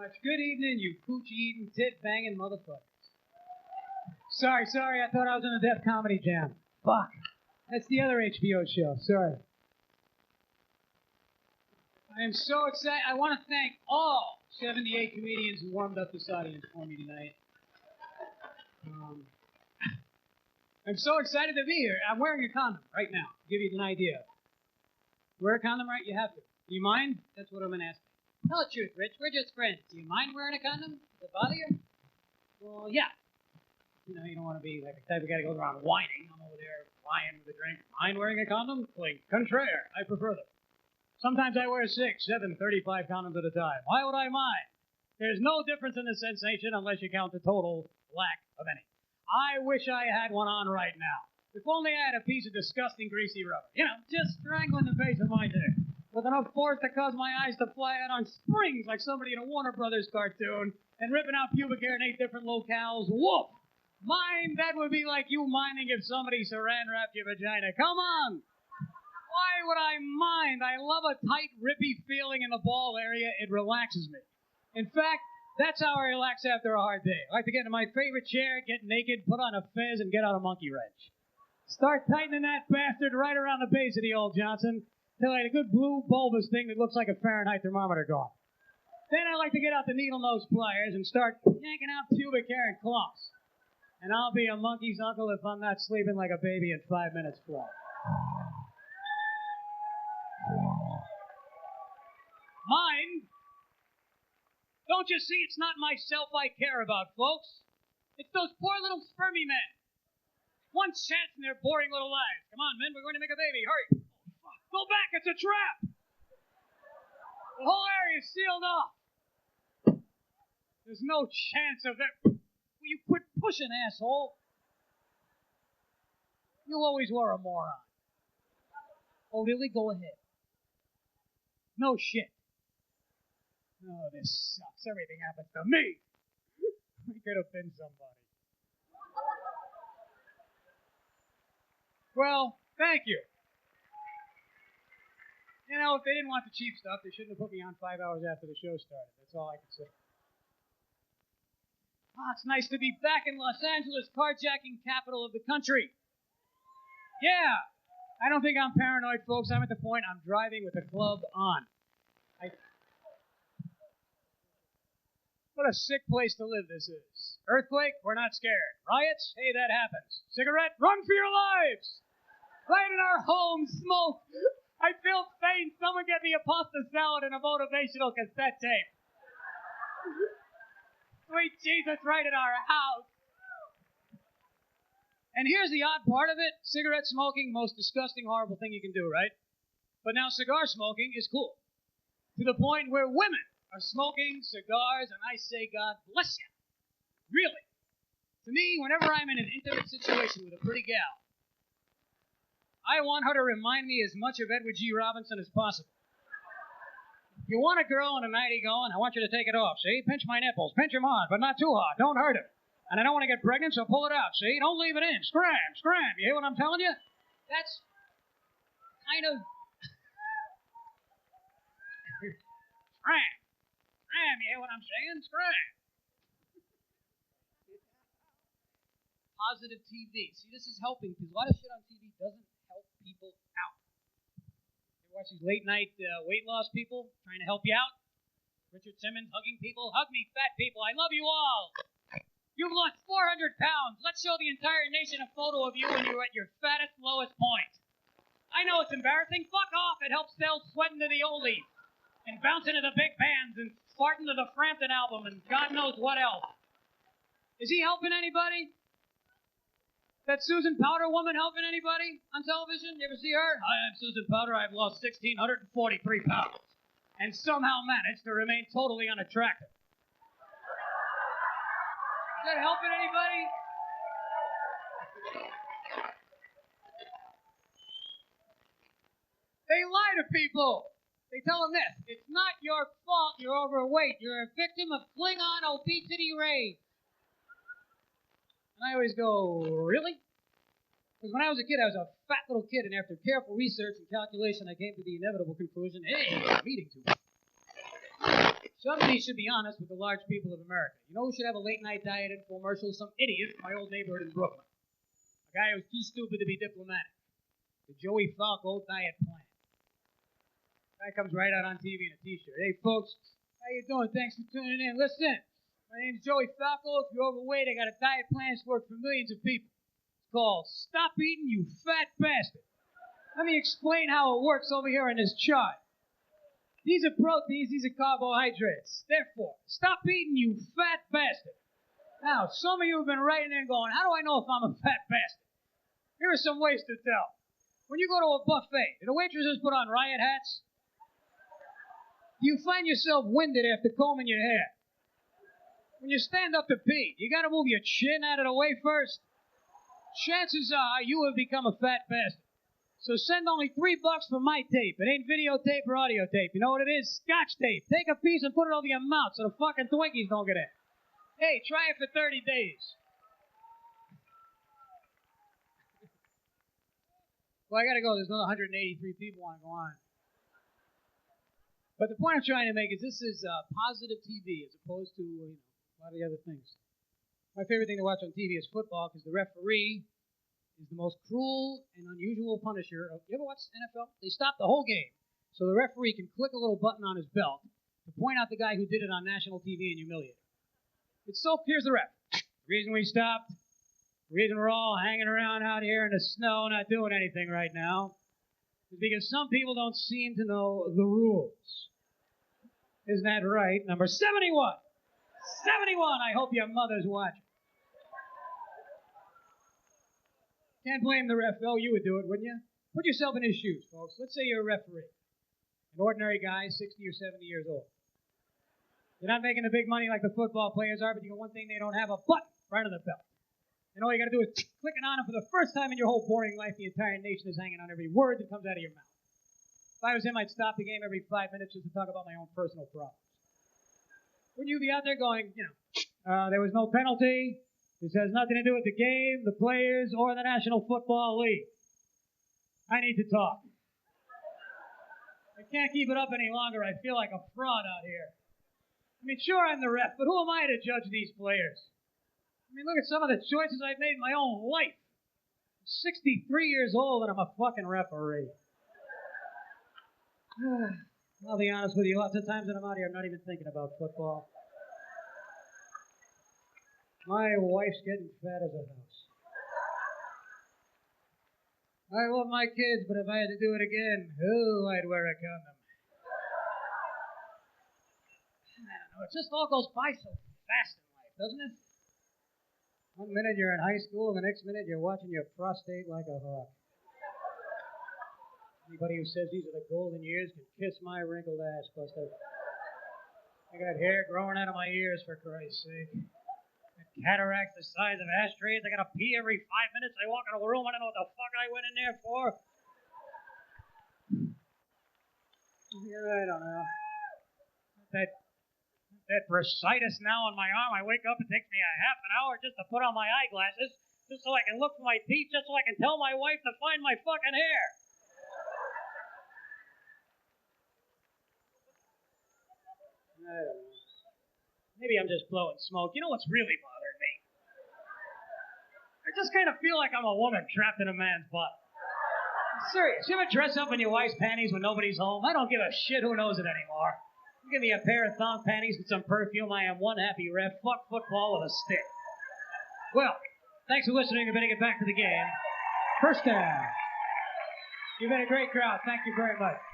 much. Good evening, you coochie-eating, tit-banging motherfuckers. Sorry, I thought I was in a Deaf Comedy Jam. Fuck. That's the other HBO show, sorry. I am so excited. I want to thank all 78 comedians who warmed up this audience for me tonight. I'm so excited to be here. I'm wearing a condom right now, to give you an idea. Wear a condom, right? You have to. Do you mind? That's what I'm going to ask you. Tell the truth, Rich. We're just friends. Do you mind wearing a condom? Does it bother you? Well, yeah. You know, you don't want to be like the type of guy that goes around whining. I'm over there lying with a drink. Mind wearing a condom? Like, contraire. I prefer them. Sometimes I wear 6, 7, 35 condoms at a time. Why would I mind? There's no difference in the sensation unless you count the total lack of any. I wish I had one on right now. If only I had a piece of disgusting greasy rubber. You know, just strangling the base of my dick. With enough force to cause my eyes to fly out on springs like somebody in a Warner Brothers cartoon and ripping out pubic hair in 8 different locales. Whoop! Mine, that would be like you minding if somebody saran wrapped your vagina. Come on! Why would I mind? I love a tight, rippy feeling in the ball area. It relaxes me. In fact, that's how I relax after a hard day. I like to get in my favorite chair, get naked, put on a fez, and get out a monkey wrench. Start tightening that bastard right around the base of the old Johnson till I had a good blue bulbous thing that looks like a Fahrenheit thermometer going. Then I like to get out the needle nose pliers and start yanking out pubic hair and clumps. And I'll be a monkey's uncle if I'm not sleeping like a baby in 5 minutes flat. Mine? Don't you see it's not myself I care about, folks? It's those poor little spermy men. One chance in their boring little lives. Come on, men, we're going to make a baby. Hurry. Go back, it's a trap. The whole area is sealed off. There's no chance of that. Will you quit pushing, asshole? You always were a moron. Oh, really? Go ahead. No shit. Oh, this sucks. Everything happens to me. I could have been somebody. Well, thank you. You know, if they didn't want the cheap stuff, they shouldn't have put me on 5 hours after the show started. That's all I can say. Oh, it's nice to be back in Los Angeles, carjacking capital of the country. Yeah. I don't think I'm paranoid, folks. I'm at the point I'm driving with the club on. What a sick place to live this is. Earthquake? We're not scared. Riots? Hey, that happens. Cigarette? Run for your lives! Right in our home, smoke! I feel faint. Someone get me a pasta salad and a motivational cassette tape. Sweet Jesus, right in our house. And here's the odd part of it. Cigarette smoking, most disgusting, horrible thing you can do, right? But now cigar smoking is cool. To the point where women are smoking cigars, and I say, God bless you. Really. To me, whenever I'm in an intimate situation with a pretty gal, I want her to remind me as much of Edward G. Robinson as possible. You want a girl in a nightie going, I want you to take it off, see? Pinch my nipples, pinch them hard, but not too hard. Don't hurt him. And I don't want to get pregnant, so pull it out, see? Don't leave it in. Scram, scram. You hear what I'm telling you? That's kind of... Scram. Scram, you hear what I'm saying? Scram. Positive TV. See, this is helping, because a lot of shit on TV doesn't help people out. You watch these late-night weight loss people trying to help you out? Richard Simmons hugging people. Hug me, fat people. I love you all. You've lost 400 pounds. Let's show the entire nation a photo of you when you're at your fattest, lowest point. I know it's embarrassing. Fuck off. It helps sell Sweatin' to the Oldies and bounce into the big bands and fart into the Frampton album and God knows what else. Is he helping anybody? That Susan Powder woman helping anybody on television? You ever see her? Hi, I'm Susan Powder. I've lost 1,643 pounds and somehow managed to remain totally unattractive. Is that helping anybody? They lie to people. They tell them this. It's not your fault you're overweight. You're a victim of Klingon obesity rage. And I always go, really? Because when I was a kid, I was a fat little kid, and after careful research and calculation, I came to the inevitable conclusion, hey, I'm eating too much. Somebody should be honest with the large people of America. You know who should have a late-night diet infomercial? Some idiot from my old neighborhood in Brooklyn. A guy who was too stupid to be diplomatic. The Joey Falco diet plan. Guy comes right out on TV in a t-shirt. Hey, folks, how you doing? Thanks for tuning in. Listen, my name's Joey Falco. If you're overweight, I got a diet plan that's worked for millions of people. It's called Stop Eating, You Fat Bastard. Let me explain how it works over here on this chart. These are proteins, these are carbohydrates. Therefore, stop eating, you fat bastard. Now, some of you have been writing in going, how do I know if I'm a fat bastard? Here are some ways to tell. When you go to a buffet, do the waitresses put on riot hats? Do you find yourself winded after combing your hair? When you stand up to pee, you got to move your chin out of the way first. Chances are you have become a fat bastard. So send only $3 for my tape. It ain't videotape or audio tape. You know what it is? Scotch tape. Take a piece and put it over your mouth so the fucking Twinkies don't get in. Hey, try it for 30 days. Well, I gotta go. There's another 183 people want to go on. But the point I'm trying to make is this is positive TV as opposed to a lot of the other things. My favorite thing to watch on TV is football because the referee is the most cruel and unusual punisher. You ever watch NFL? They stop the whole game so the referee can click a little button on his belt to point out the guy who did it on national TV and humiliate him. It's so, here's the ref. The reason we stopped, the reason we're all hanging around out here in the snow not doing anything right now is because some people don't seem to know the rules. Isn't that right? Number 71. 71. I hope your mother's watching. Can't blame the ref. Oh, you would do it, wouldn't you? Put yourself in his shoes, folks. Let's say you're a referee. An ordinary guy, 60 or 70 years old. You're not making the big money like the football players are, but you got one thing, they don't have a button right on the belt. And all you got to do is click it on, and for the first time in your whole boring life, the entire nation is hanging on every word that comes out of your mouth. If I was him, I'd stop the game every 5 minutes just to talk about my own personal problems. Wouldn't you be out there going, there was no penalty, this has nothing to do with the game, the players, or the National Football League. I need to talk. I can't keep it up any longer. I feel like a fraud out here. I mean, sure, I'm the ref, but who am I to judge these players? I mean, look at some of the choices I've made in my own life. I'm 63 years old and I'm a fucking referee. I'll be honest with you, lots of times when I'm out here, I'm not even thinking about football. My wife's getting fat as a house. I love my kids, but if I had to do it again, I'd wear a condom. I don't know, it just all goes by so fast in life, doesn't it? One minute you're in high school, the next minute you're watching your prostate like a hawk. Anybody who says these are the golden years can kiss my wrinkled ass, Buster. I got hair growing out of my ears, for Christ's sake. Cataracts the size of ashtrays. I gotta pee every 5 minutes. I walk in a room, I don't know what the fuck I went in there for. I don't know. That bursitis now on my arm. I wake up, it takes me a half an hour just to put on my eyeglasses, just so I can look for my teeth, just so I can tell my wife to find my fucking hair. I don't know. Maybe I'm just blowing smoke. You know what's really bothering me? I just kind of feel like I'm a woman trapped in a man's butt. I'm serious. You ever dress up in your wife's panties when nobody's home? I don't give a shit who knows it anymore. You give me a pair of thong panties and some perfume, I am one happy ref. Fuck football with a stick. Well, thanks for listening. We better get back to the game. First down. You've been a great crowd. Thank you very much.